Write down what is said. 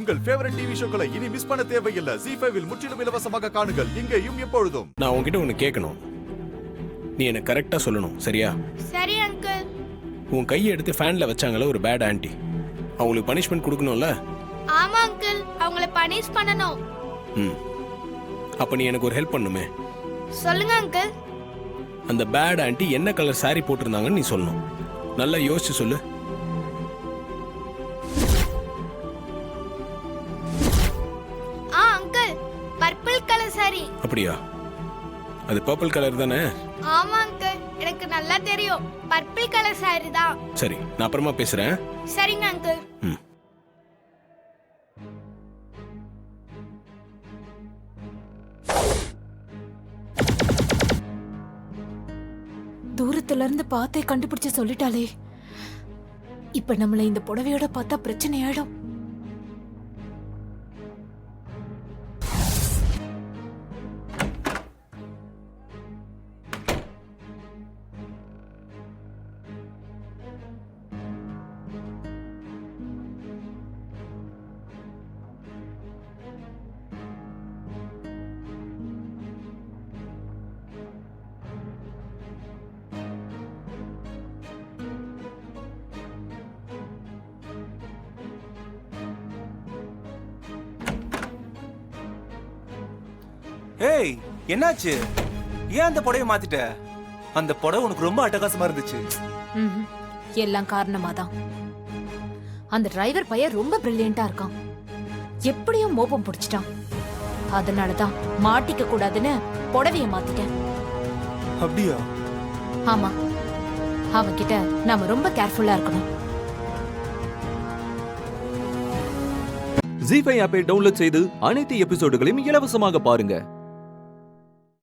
உங்கள் favourite TV ஷோக்களை இனி miss பண்ண தேவையில்லை. ZEE5 இல் முற்றிலும் இலவசமாக காணுங்கள், இங்கேயும் எப்பொழுதும். நான் உன்கிட்ட ஒன்று கேட்கணும். நீ எனக்கு கரெக்டாக சொல்லணும், சரியா? சரி அங்கிள். உன் கையை எடுத்து ஃபேனில் வச்சாங்களே ஒரு பேட் ஆண்டி, அவங்களுக்கு பனிஷ்மெண்ட் கொடுக்கணும்ல? ஆமா அங்கிள், அவங்கள பனிஷ் பண்ணணும். ம், அப்போ நீ எனக்கு ஒரு ஹெல்ப் பண்ணுமே. சொல்லுங்க அங்கிள். அந்த பேட் ஆண்டி என்ன கலர் சாரி போட்டிருந்தாங்கன்னு நீ சொல்லணும். நல்லா யோசிச்சு சொல்லு. Uncle, purple colour sorry. அப்படியா? அது பர்பிள் கலர் தானே? ஆமா அங்கிள், எனக்கு நல்லா தெரியும். பர்பிள் கலர் சாரி தான். சரி, நான் அப்புறமா பேசுறேன். சரிங்க அங்கிள். ம். தூரத்துல இருந்து பார்த்தே கண்டுபிடிச்சு சொல்லிட்டாளே. இப்ப நம்மள இந்த புடவையோட பார்த்தா பிரச்சனை ஆயிடும். ஏய், என்னாச்சு? ஏன் அந்த புடவை மாத்திட்ட? அந்த புடவை உனக்கு ரொம்ப அட்டகாசமா இருந்துச்சு. எல்லாம் காரணமாதான். அந்த டிரைவர் பையன் ரொம்ப பிரில்லியண்டா இருக்கான். எப்படியும் மோப்பம் பிடிச்சிட்டான். அதனாலதான் மாட்டிக்க கூடாதுன்னு புடவைய மாத்திட்டேன். அப்படியா? ஆமா, அவன்கிட்ட நாம ரொம்ப கேர்ஃபுல்லா இருக்கணும். ZEE5 ஆப்பை டவுன்லோட் செய்து அனைத்து எபிசோடுகளையும் இலவசமாக பாருங்க.